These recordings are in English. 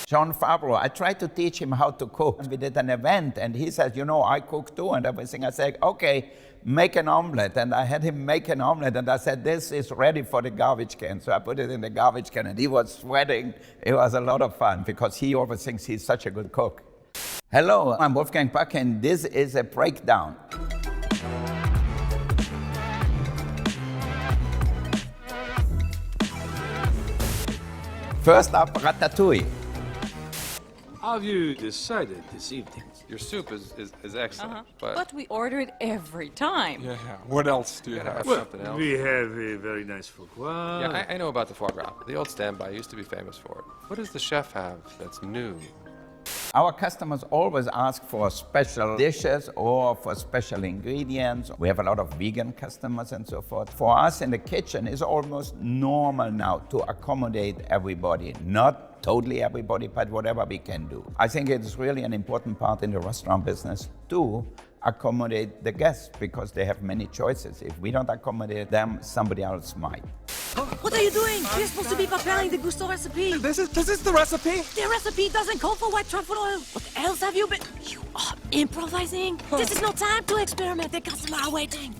Jon Favreau, I tried to teach him how to cook. We did an event and he said, you know, I cook too and everything. I said, okay, make an omelet. And I had him make an omelet and I said, this is ready for the garbage can. So I put it in the garbage can and he was sweating. It was a lot of fun because he always thinks he's such a good cook. Hello, I'm Wolfgang Puck and this is a breakdown. First up, ratatouille. How have you decided this evening? Your soup is excellent, but we order it every time. Yeah. What else do you have? Well, Something else? we have a very nice foie gras. Yeah, I know about the foie gras. The old standby used to be famous for it. What does the chef have that's new? Our customers always ask for special dishes or for special ingredients. We have a lot of vegan customers and so forth. For us in the kitchen, it's almost normal now to accommodate everybody. Not totally everybody, but whatever we can do. I think it's really an important part in the restaurant business to accommodate the guests because they have many choices. If we don't accommodate them, somebody else might. What are you doing? You're supposed to be preparing the gusto recipe. This is the recipe? The recipe doesn't call for white truffle oil. What else have you been? You are improvising. This is no time to experiment. The customer are waiting.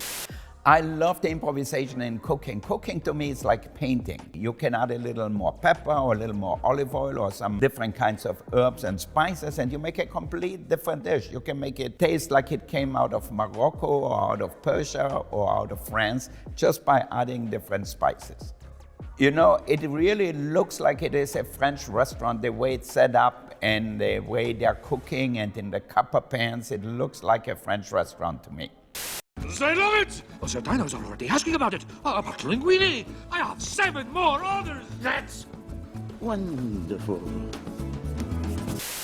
I love the improvisation in cooking. Cooking to me is like painting. You can add a little more pepper or a little more olive oil or some different kinds of herbs and spices and you make a complete different dish. You can make it taste like it came out of Morocco or out of Persia or out of France just by adding different spices. You know, it really looks like it is a French restaurant, the way it's set up and the way they're cooking and in the copper pans, it looks like a French restaurant to me. I love it! Oh, Sir Dino's already asking about it. About linguine. I have 7 more orders. That's wonderful.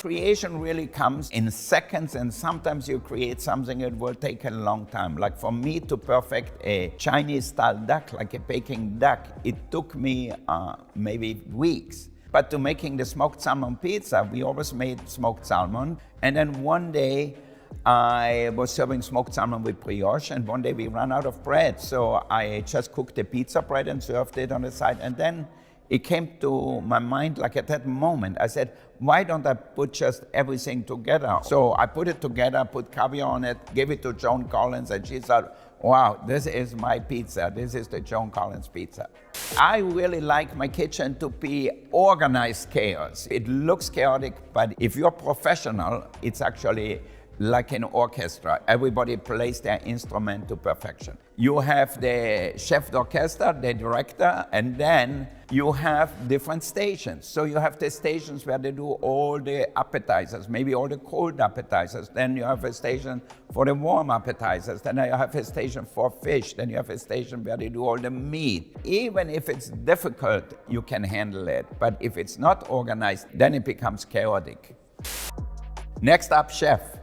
Creation really comes in seconds and sometimes you create something that will take a long time. Like for me to perfect a Chinese style duck, like a Peking duck, it took me maybe weeks. But to making the smoked salmon pizza, we always made smoked salmon. And then one day, I was serving smoked salmon with brioche and one day we ran out of bread. So I just cooked the pizza bread and served it on the side. And then it came to my mind, like at that moment, I said, why don't I put just everything together? So I put it together, put caviar on it, gave it to Joan Collins and she said, wow, this is my pizza. This is the Joan Collins pizza. I really like my kitchen to be organized chaos. It looks chaotic, but if you're professional, it's actually like an orchestra. Everybody plays their instrument to perfection. You have the chef d'orchestre, the director, and then you have different stations. So you have the stations where they do all the appetizers, maybe all the cold appetizers. Then you have a station for the warm appetizers. Then you have a station for fish. Then you have a station where they do all the meat. Even if it's difficult, you can handle it. But if it's not organized, then it becomes chaotic. Next up, chef.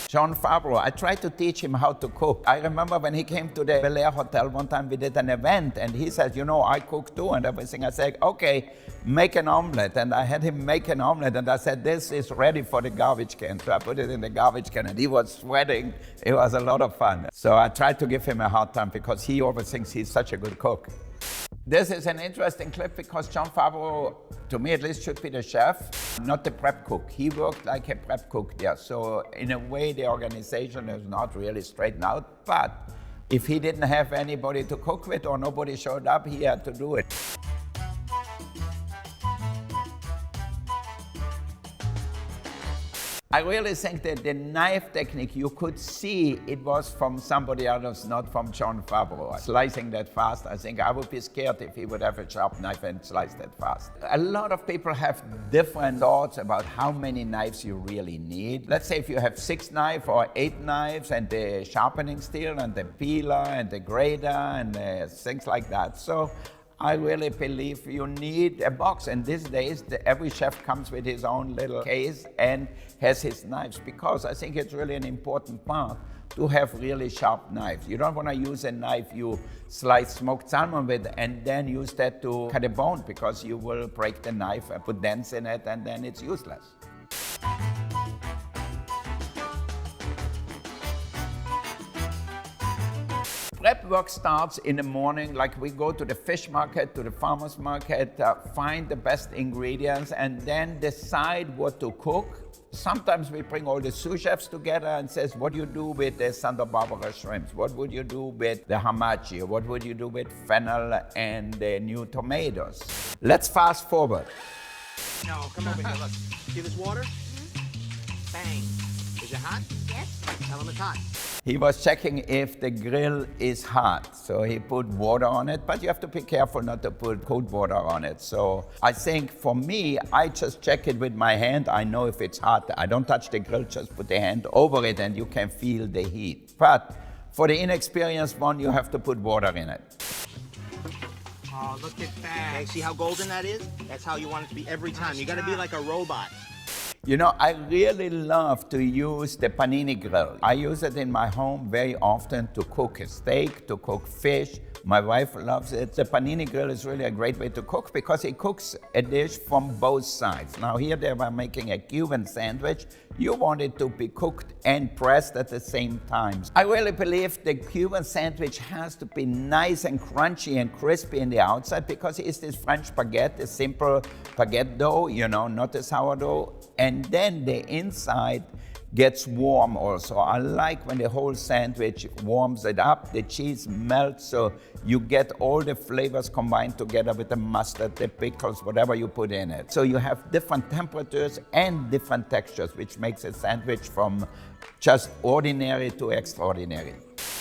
Jon Favreau, I tried to teach him how to cook. I remember when he came to the Bel Air Hotel one time, we did an event and he said, you know, I cook too and everything. I said, okay, make an omelet. And I had him make an omelet and I said, this is ready for the garbage can. So I put it in the garbage can and he was sweating. It was a lot of fun. So I tried to give him a hard time because he always thinks he's such a good cook. This is an interesting clip because Jon Favreau, to me at least, should be the chef, not the prep cook. He worked like a prep cook there. So in a way, the organization is not really straightened out. But if he didn't have anybody to cook with or nobody showed up, he had to do it. I really think that the knife technique, you could see it was from somebody else, not from Jon Favreau. Slicing that fast, I think I would be scared if he would have a sharp knife and slice that fast. A lot of people have different thoughts about how many knives you really need. Let's say if you have 6 knives or 8 knives and the sharpening steel and the peeler and the grater and things like that. So I really believe you need a box, and these days every chef comes with his own little case and has his knives, because I think it's really an important part to have really sharp knives. You don't want to use a knife you slice smoked salmon with and then use that to cut a bone, because you will break the knife and put dents in it and then it's useless. prep work starts in the morning, like we go to the fish market, to the farmer's market, find the best ingredients, and then decide what to cook. Sometimes we bring all the sous chefs together and says, what do you do with the Santa Barbara shrimps? What would you do with the hamachi? What would you do with fennel and the new tomatoes? Let's fast forward. No, come over here, look. See this water? Bang. Is it hot? Yes. Tell him it's hot. He was checking if the grill is hot, so he put water on it, but you have to be careful not to put cold water on it. So I think for me, I just check it with my hand. I know if it's hot. I don't touch the grill, just put the hand over it and you can feel the heat. But for the inexperienced one, you have to put water in it. Oh, look at that. Okay, see how golden that is? That's how you want it to be every time. You gotta be like a robot. You know, I really love to use the panini grill. I use it in my home very often to cook a steak, to cook fish. My wife loves it. The panini grill is really a great way to cook because it cooks a dish from both sides. Now here they were making a Cuban sandwich. You want it to be cooked and pressed at the same time. I really believe the Cuban sandwich has to be nice and crunchy and crispy in the outside because it's this French baguette, the simple baguette dough, you know, not the sourdough. And then the inside gets warm also. I like when the whole sandwich warms it up, the cheese melts, so you get all the flavors combined together with the mustard, the pickles, whatever you put in it. So you have different temperatures and different textures, which makes a sandwich from just ordinary to extraordinary.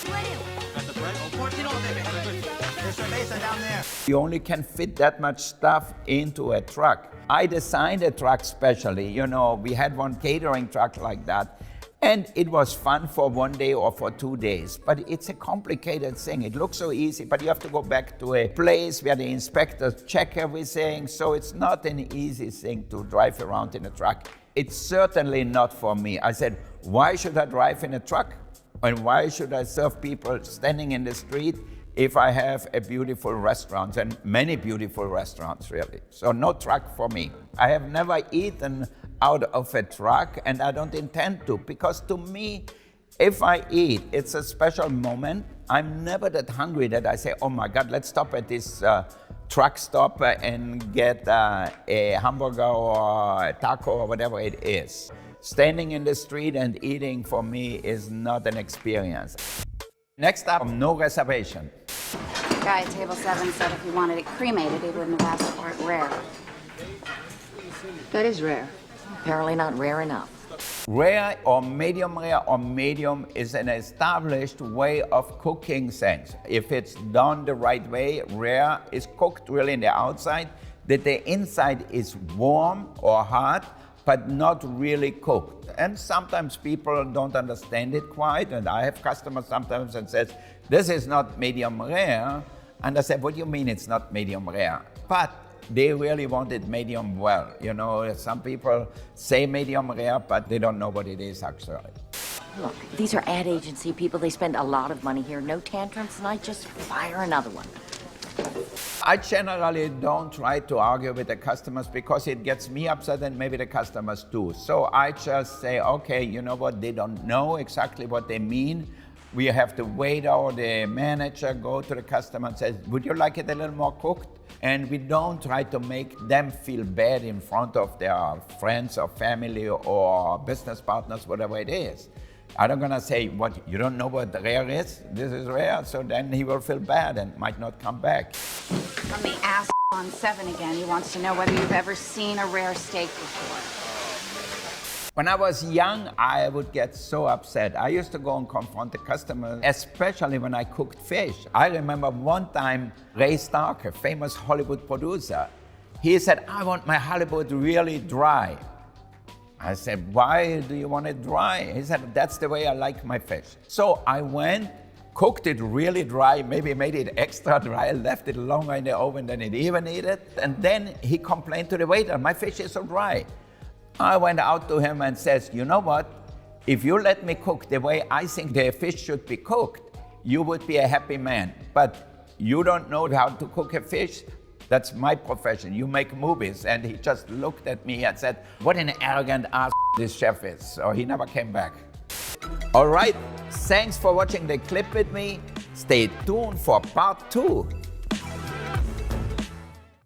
Got the bread? Oh, pour it all there, baby. There's cerveza down there. You only can fit that much stuff into a truck. I designed a truck specially. You know, we had one catering truck like that. And it was fun for 1 day or for 2 days. But it's a complicated thing. It looks so easy, but you have to go back to a place where the inspectors check everything. So it's not an easy thing to drive around in a truck. It's certainly not for me. I said, why should I drive in a truck? And why should I serve people standing in the street if I have a beautiful restaurant, and many beautiful restaurants, really. So no truck for me. I have never eaten out of a truck, and I don't intend to, because to me, if I eat, it's a special moment. I'm never that hungry that I say, oh my God, let's stop at this truck stop and get a hamburger or a taco or whatever it is. Standing in the street and eating for me is not an experience. Next up, no reservation. The guy at table 7 said if he wanted it cremated, he wouldn't have asked for it rare. That is rare. Apparently not rare enough. Rare or medium is an established way of cooking things. If it's done the right way, rare is cooked really in the outside, that the inside is warm or hot, but not really cooked. And sometimes people don't understand it quite, and I have customers sometimes that says, this is not medium rare, and I said, what do you mean it's not medium rare? But they really want it medium well. You know, some people say medium rare, but they don't know what it is actually. Look, these are ad agency people. They spend a lot of money here. No tantrums tonight, just fire another one. I generally don't try to argue with the customers because it gets me upset and maybe the customers too. So I just say, okay, you know what, they don't know exactly what they mean. We have to wait or the manager go to the customer and says, would you like it a little more cooked? And we don't try to make them feel bad in front of their friends or family or business partners, whatever it is. I'm not gonna say, what, you don't know what rare is? This is rare, so then he will feel bad and might not come back. From the ass on 7 again, he wants to know whether you've ever seen a rare steak before. When I was young, I would get so upset. I used to go and confront the customers, especially when I cooked fish. I remember one time, Ray Stark, a famous Hollywood producer, he said, I want my halibut really dry. I said, why do you want it dry? He said, that's the way I like my fish. So I went, cooked it really dry, maybe made it extra dry, left it longer in the oven than it even needed. And then he complained to the waiter, my fish is so dry. I went out to him and says, you know what? If you let me cook the way I think the fish should be cooked, you would be a happy man. But you don't know how to cook a fish. That's my profession. You make movies. And he just looked at me and said, what an arrogant ass this chef is. So he never came back. All right, thanks for watching the clip with me. Stay tuned for part 2.